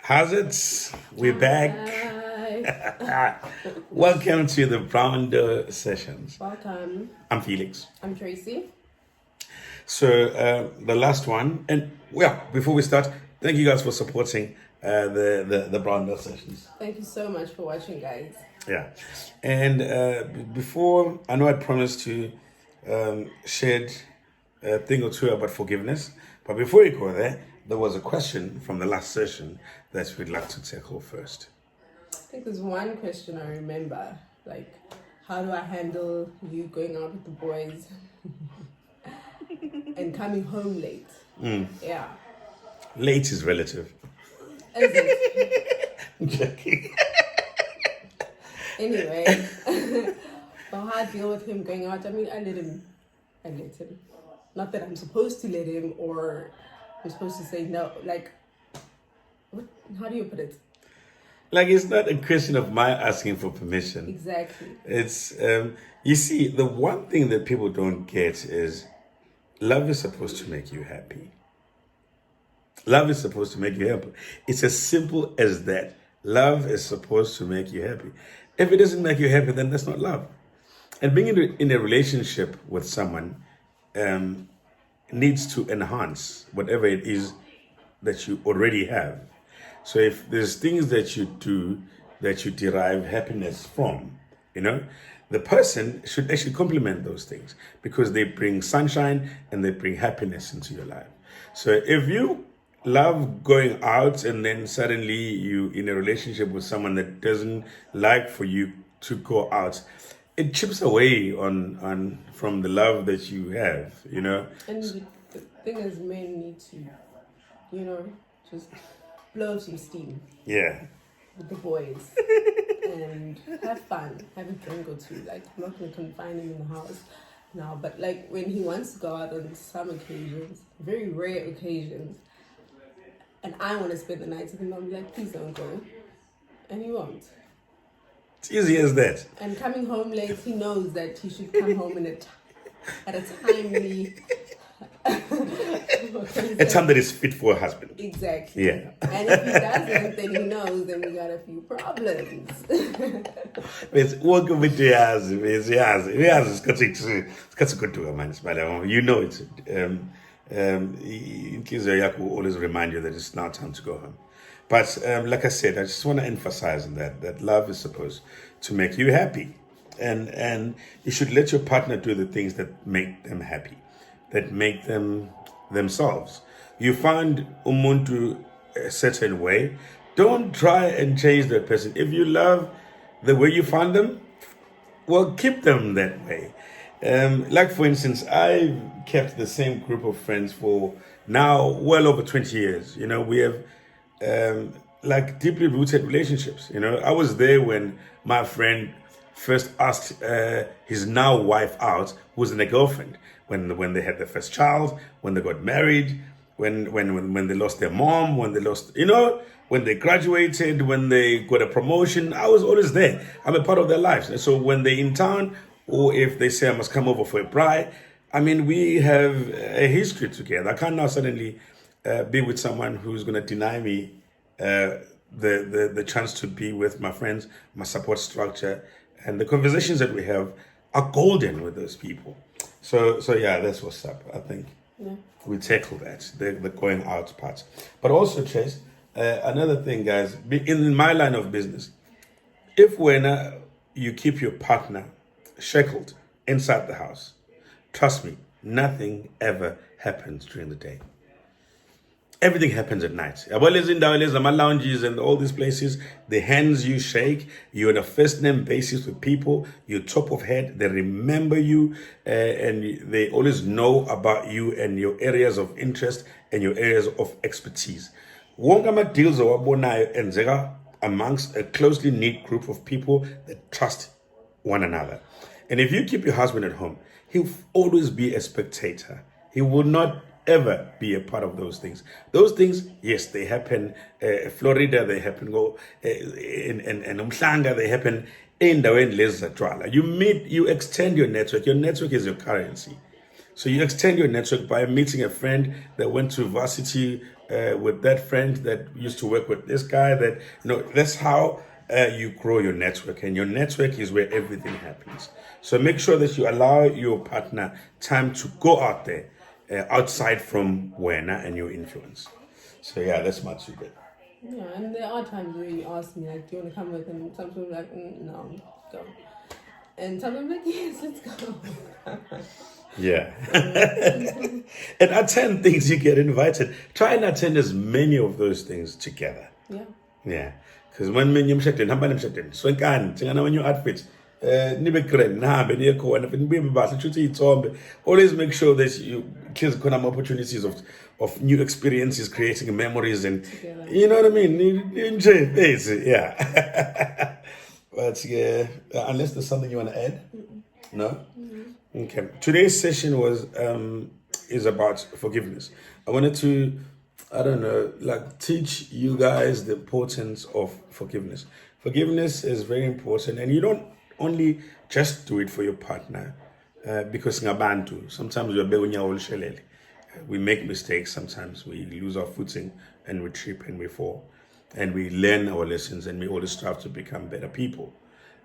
Hazards, we're back. Hi. Welcome to the Brown Door Sessions. Welcome. I'm Felix. I'm Tracy. So the last one, and before we start, thank you guys for supporting the Brown Door Sessions. Thank you so much for watching, guys. Yeah, and before, I know I promised to shed a thing or two about forgiveness, but before we go there was a question from the last session that we'd like to tackle first. I think there's one question I remember, like, how do I handle you going out with the boys and coming home late? Yeah. Late is relative. Is it? I'm joking. Anyway, well, how I deal with him going out, I mean, I let him. Not that I'm supposed to let him or I'm supposed to say no. Like, what? How do you put it? Like, it's not a question of my asking for permission. Exactly. It's, you see, the one thing that people don't get is love is supposed to make you happy. Love is supposed to make you happy. It's as simple as that. Love is supposed to make you happy. If it doesn't make you happy, then that's not love. And being in a relationship with someone needs to enhance whatever it is that you already have. So if there's things that you do that you derive happiness from, the person should actually complement those things because they bring sunshine and they bring happiness into your life. So if you love going out and then suddenly you in a relationship with someone that doesn't like for you to go out, it chips away on from the love that you have, And the thing is, men need to, just blow some steam. Yeah. With the boys. And have fun. Have a drink or two. Like, I'm not going to confine him in the house now. But, like, when he wants to go out on some occasions, very rare occasions, and I want to spend the night with him, I'm like, please don't go. And he won't. It's easy as that. And coming home late, he knows that he should come home at a timely... a time that is fit for a husband. Exactly. Yeah. And if he doesn't, then he knows, then we got a few problems. It's welcome with yazi. It's good to man. But you know it. Inhliziyo yakho will always remind you that it's now time to go home. But like I said, I just want to emphasize on that love is supposed to make you happy, and you should let your partner do the things that make them happy, that make them themselves. You find umuntu a certain way, don't try and change that person. If you love the way you find them, well, keep them that way. Like, for instance, I've kept the same group of friends for now well over 20 years. We have like deeply rooted relationships. I was there when my friend first asked his now wife out, who was in a girlfriend, when they had their first child, when they got married, when they lost their mom, when they lost, when they graduated, when they got a promotion. I was always there. I'm a part of their lives. And so when they're in town, or if they say I must come over for a bride, I mean, we have a history together. I can't now suddenly be with someone who's going to deny me the chance to be with my friends, my support structure, and the conversations that we have are golden with those people. So yeah, that's what's up. I think we tackle that, the going out part. But also, Chase, another thing, guys, in my line of business, if when you keep your partner shackled inside the house, trust me, nothing ever happens during the day. Everything happens at night. Lounges and all these places, the hands you shake, you're on a first name basis with people, you're top of head, they remember you, and they always know about you and your areas of interest and your areas of expertise. Wonke ama-deals owabonayo enzeka amongst a closely knit group of people that trust one another. And if you keep your husband at home, he'll always be a spectator. He will not ever be a part of those things. Those things, yes, they happen Florida, they happen in Umhlanga, they happen in endaweni lezi zatshwala. You extend your network. Your network is your currency. So you extend your network by meeting a friend that went to varsity with that friend that used to work with this guy. That's how you grow your network, and your network is where everything happens. So make sure that you allow your partner time to go out there, outside from Wena and your influence. So yeah, that's my secret. Yeah, and there are times where you ask me, like, do you want to come with? And sometimes I'm like, no, go. And sometimes I'm like, yes, let's go. Yeah. And attend things you get invited. Try and attend as many of those things together. Yeah. Yeah. Because when you mshadweni, hamba nemshadweni. Swenkani, thingana when your outfits. Nibe grand, nahambe niye khona, nibe mbasa, chuthi ithombe. Always make sure that you kids can have opportunities of new experiences, creating memories, and Together. you know what I mean. Enjoy things, yeah. But yeah, unless there's something you want to add, no. Okay. Today's session is about forgiveness. I wanted to, I don't know, like teach you guys the importance of forgiveness. Forgiveness is very important, and you don't only just do it for your partner, because ngabantu. Sometimes we make mistakes. Sometimes we lose our footing and we trip and we fall, and we learn our lessons, and we always strive to become better people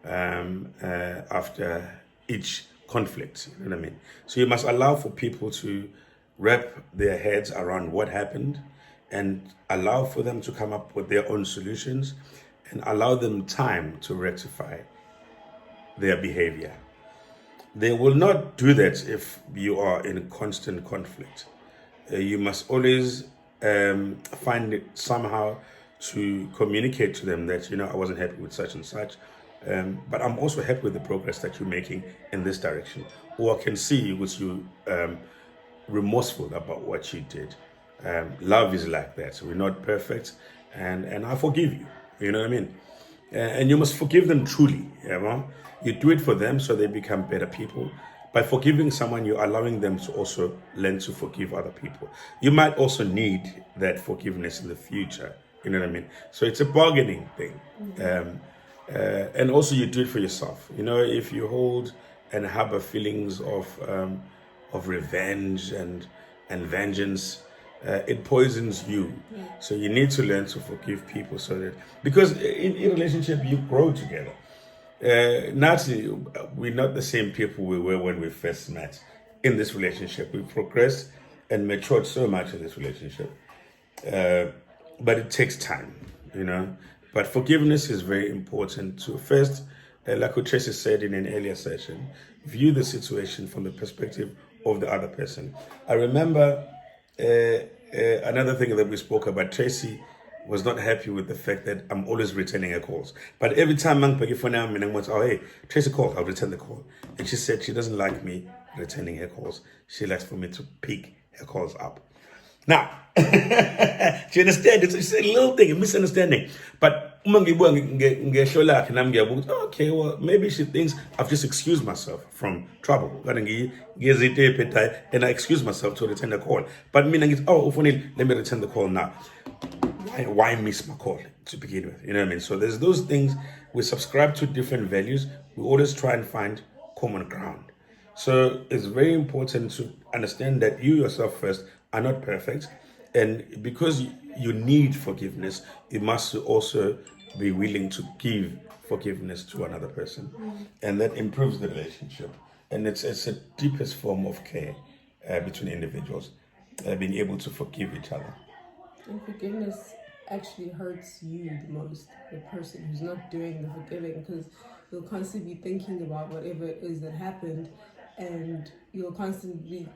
after each conflict. You know what I mean? So you must allow for people to wrap their heads around what happened, and allow for them to come up with their own solutions, and allow them time to rectify their behavior. They will not do that if you are in constant conflict. You must always find it somehow to communicate to them that, I wasn't happy with such and such, but I'm also happy with the progress that you're making in this direction. Or I can see with you remorseful about what you did. Love is like that. We're not perfect, and I forgive you. You know what I mean? And you must forgive them truly. You do it for them so they become better people. By forgiving someone, you're allowing them to also learn to forgive other people. You might also need that forgiveness in the future. You know what I mean? So it's a bargaining thing. And also you do it for yourself. If you hold and harbor feelings of revenge and vengeance, it poisons you. So you need to learn to forgive people, so that, because in a relationship you grow together. We're not the same people we were when we first met. In this relationship, we progressed and matured so much in this relationship, but it takes time, But forgiveness is very important to first, like what Tracy said in an earlier session, view the situation from the perspective of the other person. I remember another thing that we spoke about. Tracy was not happy with the fact that I'm always returning her calls. But every time I'm picking for now, hey, Tracy called, I'll return the call. And she said she doesn't like me returning her calls. She likes for me to pick her calls up. Now, do you understand? It's a little thing, a misunderstanding. But okay, well, maybe she thinks I've just excused myself from trouble. And I excuse myself to return the call. But meaning it's, let me return the call now. Why miss my call to begin with? You know what I mean? So there's those things. We subscribe to different values. We always try and find common ground. So it's very important to understand that you yourself first are not perfect. And because you need forgiveness, you must also be willing to give forgiveness to another person. And that improves the relationship. And it's the deepest form of care between individuals, being able to forgive each other. And forgiveness actually hurts you the most, the person who's not doing the forgiving, because you'll constantly be thinking about whatever it is that happened, and you'll constantly be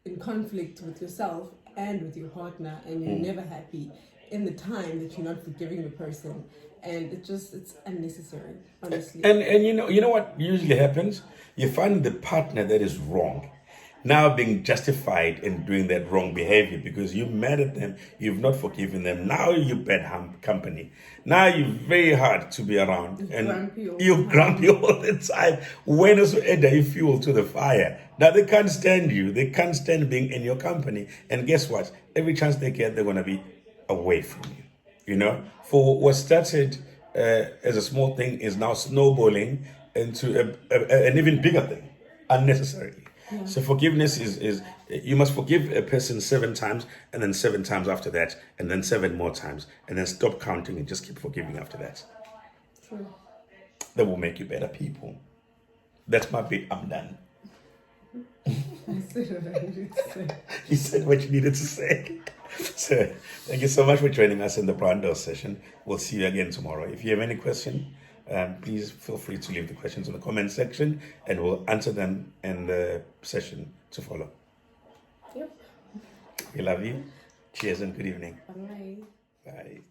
in conflict with yourself and with your partner, and you're never happy in the time that you're not forgiving the person, and it's unnecessary, honestly. And you know what usually happens? You find the partner that is wrong now being justified in doing that wrong behavior because you're mad at them, you've not forgiven them. Now you're bad company. Now you're very hard to be around. You're grumpy all the time. When is you fuel to the fire? Now they can't stand you. They can't stand being in your company. And guess what? Every chance they get, they're going to be away from you. For what started as a small thing is now snowballing into an even bigger thing, unnecessarily. Yeah. So forgiveness is you must forgive a person 7 times, and then 7 times after that, and then 7 more times, and then stop counting and just keep forgiving after that. True. That will make you better people. That's my bit. I'm done. I said what I needed to say. You said what you needed to say. So thank you so much for joining us in the Brown Door session. We'll see you again tomorrow. If you have any question, please feel free to leave the questions in the comment section, and we'll answer them in the session to follow. Yep. We love you. Cheers and good evening. Bye. Bye.